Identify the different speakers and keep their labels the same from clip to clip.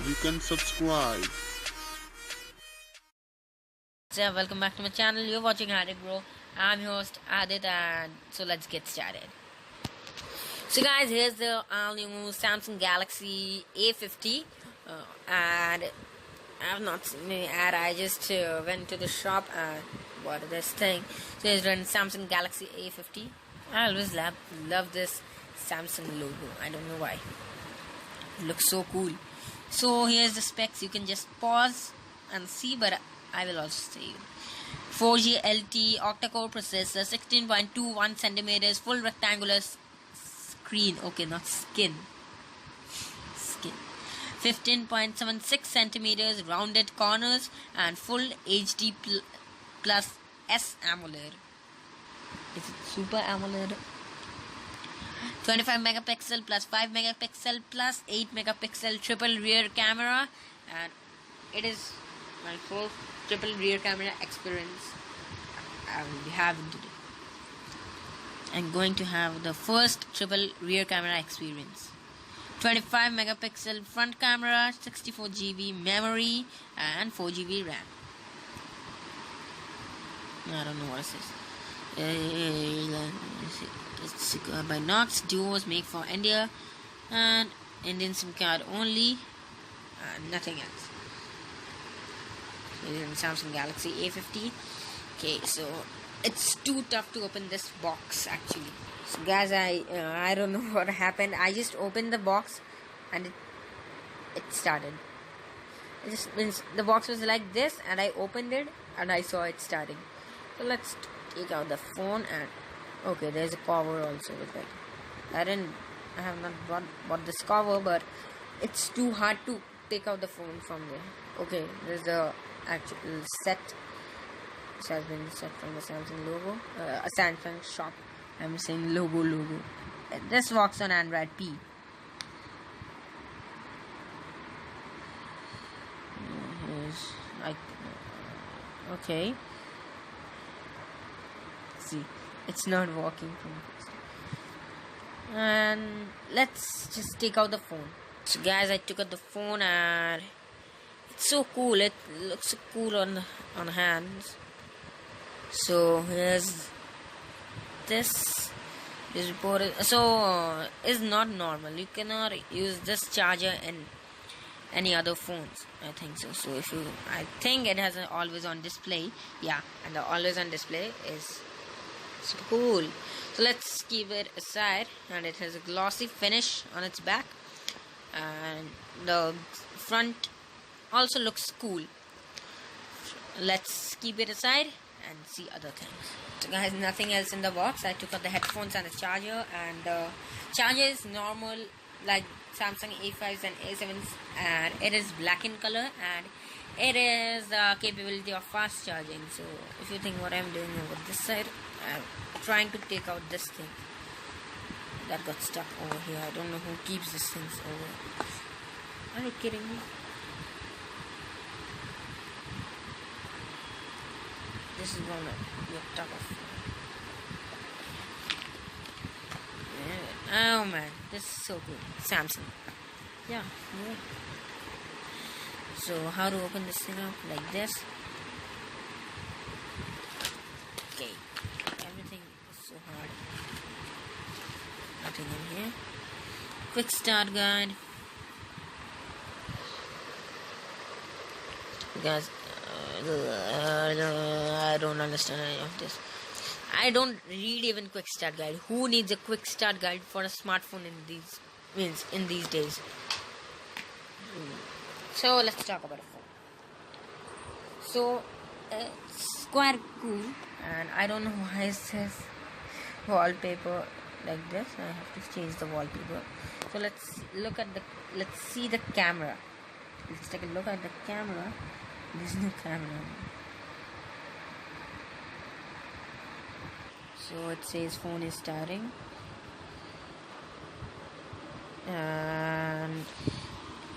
Speaker 1: you can subscribe.
Speaker 2: So welcome back to my channel. You're watching Adit Bro. I'm your host Adit, and so let's get started. So guys, here's the all new Samsung Galaxy A50, and I have not seen the ad. I just went to the shop and bought this thing. So it's run Samsung Galaxy A50. I always love this Samsung logo. I don't know why. It looks so cool. So here's the specs. You can just pause and see, but I will also say 4G LTE octa-core processor, 16.21 centimeters, full rectangular screen. Okay, not skin. 15.76 centimeters, rounded corners, and full HD plus S AMOLED. Is it Super AMOLED? 25 megapixel plus 5 megapixel plus 8 megapixel triple rear camera, and it is my first triple rear camera experience I will be having today. I'm going to have the first triple rear camera experience. 25 megapixel front camera, 64 GB memory, and 4 GB RAM. I don't know what it says. It's by Knox. Duos made for India, and Indian SIM card only, and nothing else. Samsung Galaxy A50. Okay, so it's too tough to open this box actually. So guys, I don't know what happened. I just opened the box and it started. It just means the box was like this, and I opened it and I saw it starting. So let's take out the phone, and okay, there's a cover also with it. I have not bought this cover, but it's too hard to take out the phone from there. Okay, there's the actual set, which has been set from the Samsung logo, a Samsung shop. I'm saying logo. This works on Android P. Here's like okay. See, it's not working from this. And let's just take out the phone. So guys, I took out the phone and it's so cool. It looks so cool on hands. So here's this. This report is not normal. You cannot use this charger in any other phones. I think so. So I think it has an always on display. Yeah, and the always on display is so cool. So let's keep it aside, and it has a glossy finish on its back, and the front also looks cool. Let's keep it aside and see other things. So guys, nothing else in the box. I took out the headphones and the charger, and the charger is normal like Samsung A5s and A7s, and it is black in color, and it is the capability of fast charging. So if you think what I'm doing over this side, I'm trying to take out this thing that got stuck over here. I don't know who keeps these things over. Are you kidding me? This is gonna be tough. Yeah. Oh man, this is so good. Samsung. Yeah. So how to open this thing up? Like this. Okay. Everything is so hard. Nothing in here. Quick start guide. Guys, I don't understand any of this. I don't read even quick start guide. Who needs a quick start guide for a smartphone in these days? So let's talk about a phone. So it's quite cool, and I don't know why it says wallpaper like this. I have to change the wallpaper. So let's see the camera. Let's take a look at the camera. There's no camera. So it says phone is starting, and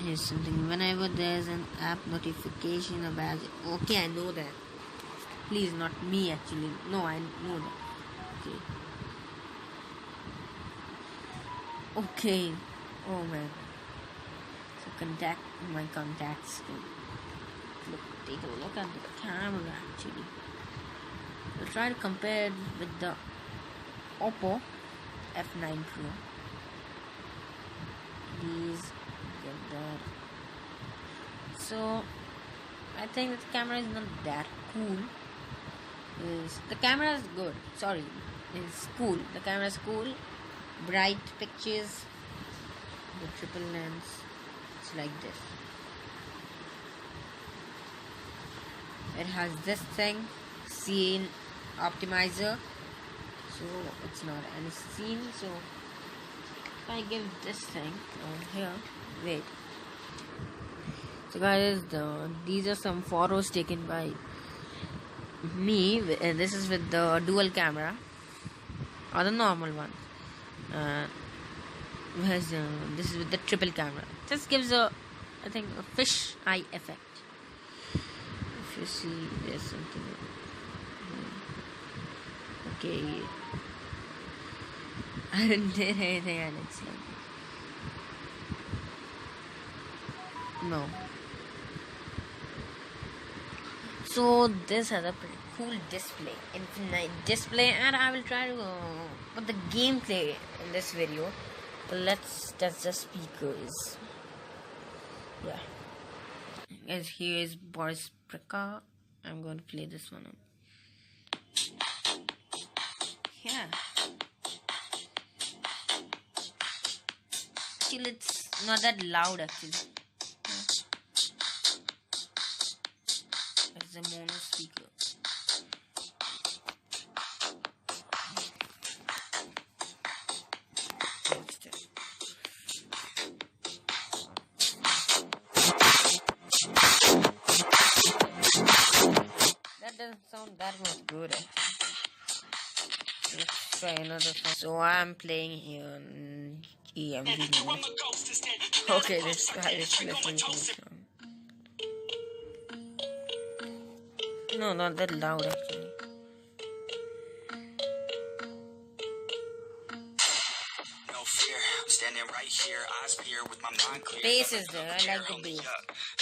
Speaker 2: here's something. Whenever there's an app notification about it. Okay, I know that. Please, not me actually. No, I know that. Okay. Oh man. So my contacts. Take a look at the camera actually. We'll try to compare it with the Oppo F9 Pro. These get that. So I think the camera is not that cool. The camera is good. Sorry, it's cool. The camera is cool. Bright pictures. The triple lens. It's like this. It has this thing, scene optimizer. So it's not any scene. So if I give this thing here, wait. So guys, these are some photos taken by me, and this is with the dual camera or the normal one. This is with the triple camera. Just gives I think a fish eye effect. If you see, there's something. Okay, I didn't do anything, and it's like no. So this has a pretty cool display, infinite display, and I will try to put the gameplay in this video. But let's test the speakers. Yeah, as here is Boris Brecha. I'm going to play this one. Yeah, actually it's not that loud actually. It's a mono speaker. That doesn't sound that much good. Let's try another song. So I'm playing here on EMV. Okay, this guy is listening to this song. No, not that loud actually. No fear, I'm standing right here, eyes clear with my mind clear. Bass is there, I like the bass.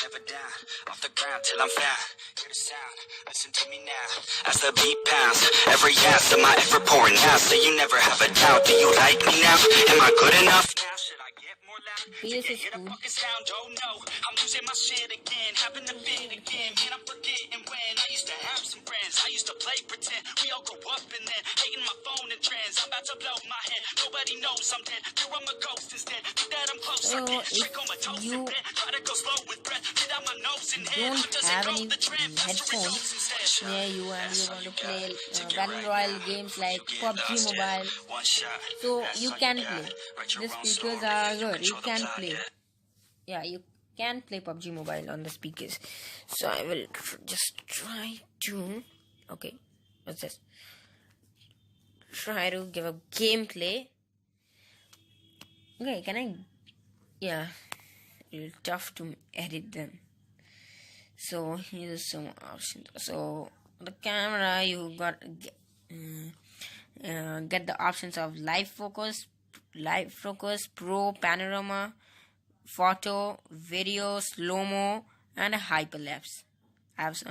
Speaker 2: Never down, off the ground till I'm found. Hear the sound, listen to me now. As the beat pounds, every yes of my ever pouring out. So you never have a doubt. Do you like me now? Am I good enough now? Should I get more loud? Bass is cool. Oh no, I'm losing my shit again, having a fit again. Man, I'm forgetting when I used to have some friends. I used to play pretend. We all grow up and then hating my phone and trends. I'm about to blow my head. Nobody knows I'm dead. Here I'm a ghost instead. Think that I'm closer. If you don't have any headphones near you and you want to play battle royale games like PUBG Mobile, so you can play. The speakers are good. You can play. Yeah, you can play PUBG Mobile on the speakers. So I will just try to. Okay, what's this? Try to give a gameplay. Okay, can I? Yeah, it's tough to edit them. So here's some options. So the camera, you got get the options of live focus, pro, panorama, photo, video, slow-mo, and a hyperlapse. I have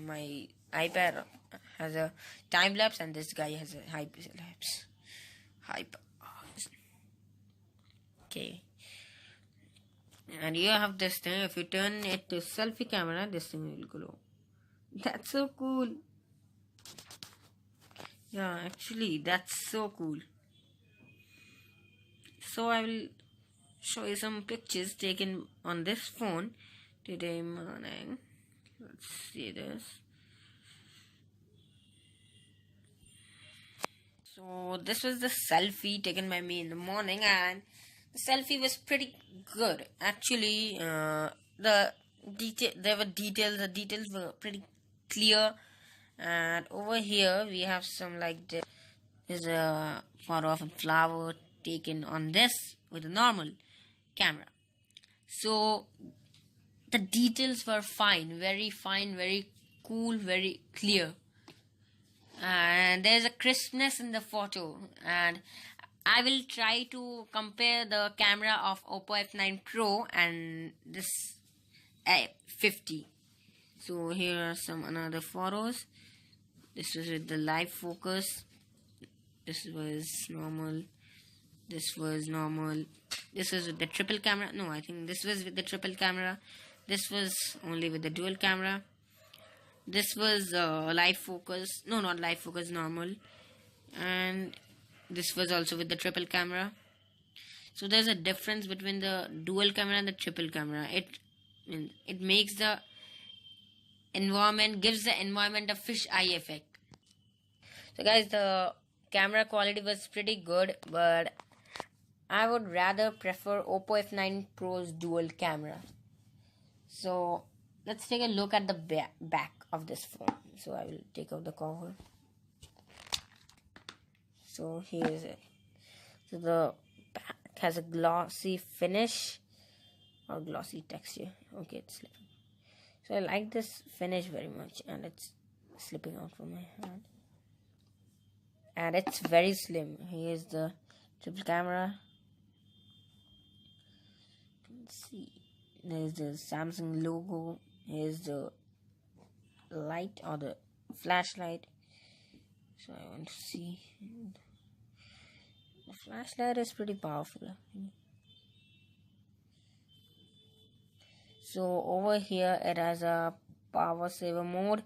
Speaker 2: my iPad has a time lapse, and this guy has a hyperlapse. Okay. And you have this thing. If you turn it to selfie camera, this thing will glow. That's so cool. Yeah, actually, that's so cool. So I will show you some pictures taken on this phone today morning. Let's see this. So this was the selfie taken by me in the morning, and the selfie was pretty good. Actually, the details were pretty clear. And over here we have some like this. There's a photo of a flower taken on this with a normal camera. So the details were fine, very cool, very clear. And there's a crispness in the photo, and I will try to compare the camera of Oppo F9 Pro and this A50. So here are some another photos. This was with the live focus. This was normal. This was normal. This was with the triple camera. No, I think this was with the triple camera. This was only with the dual camera. This was live focus. No, not live focus, normal. And this was also with the triple camera. So there's a difference between the dual camera and the triple camera. It makes the environment, gives the environment a fisheye effect. So guys, the camera quality was pretty good, but I would rather prefer Oppo F9 Pro's dual camera. So let's take a look at the back of this phone. So I will take out the cover. So here is it. So the back has a glossy finish or glossy texture. Okay, it's slipping. So I like this finish very much, and it's slipping out from my hand. And it's very slim. Here's the triple camera. You can see there's the Samsung logo. Here's the light or the flashlight. So I want to see. The flashlight is pretty powerful. So over here it has a power saver mode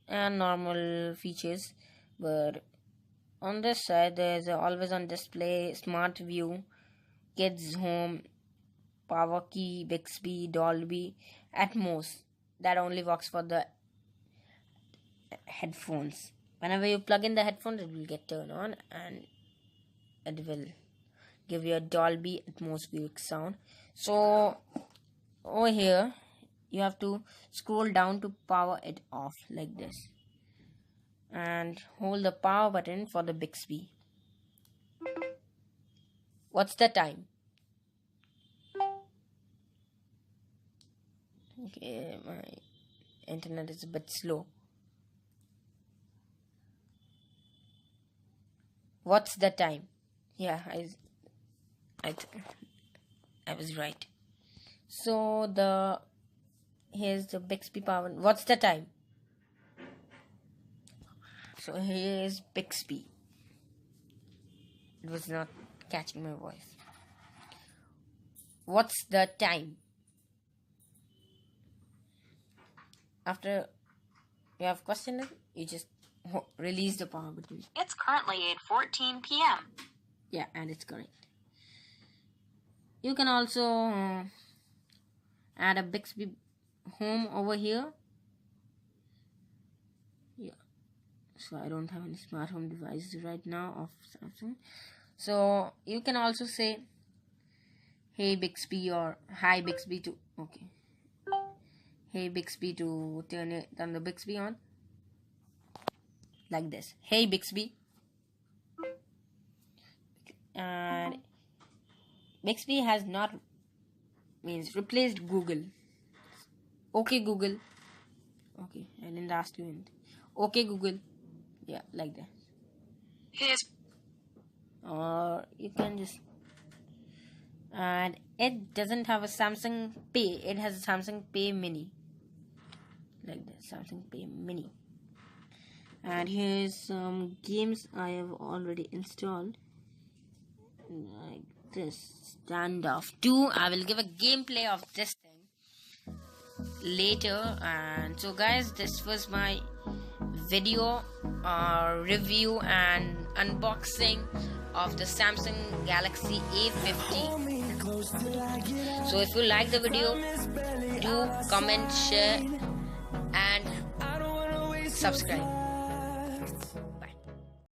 Speaker 2: and normal features, but on this side there's a always on display, smart view, kids home, power key, Bixby, Dolby, Atmos. That only works for the headphones. Whenever you plug in the headphones, it will get turned on and it will give you a Dolby atmospheric sound. So over here you have to scroll down to power it off like this and hold the power button for the Bixby. What's the time? Okay, my internet is a bit slow. What's the time? Yeah, I was right. So here's the Bixby power. What's the time? So here's Bixby. It was not catching my voice. What's the time? After you have questioned it, you just release the power button.
Speaker 1: It's currently 8:14 p.m.
Speaker 2: Yeah, and it's correct. You can also add a Bixby home over here. Yeah. So I don't have any smart home devices right now of Samsung. So you can also say, "Hey Bixby" or "Hi Bixby" to "Hey Bixby" to turn the Bixby on. Like this. "Hey Bixby." And Bixby has not replaced Google. Okay Google. Okay, I didn't ask you anything. Okay Google. Yeah, like that. Or you can just, and it doesn't have a Samsung Pay. It has a Samsung Pay Mini. Like that, Samsung Pay Mini. And here's some games I have already installed. Like this, Standoff 2. I will give a gameplay of this thing later. And so guys, this was my video review and unboxing of the Samsung Galaxy A50. So if you like the video, do comment, share and subscribe.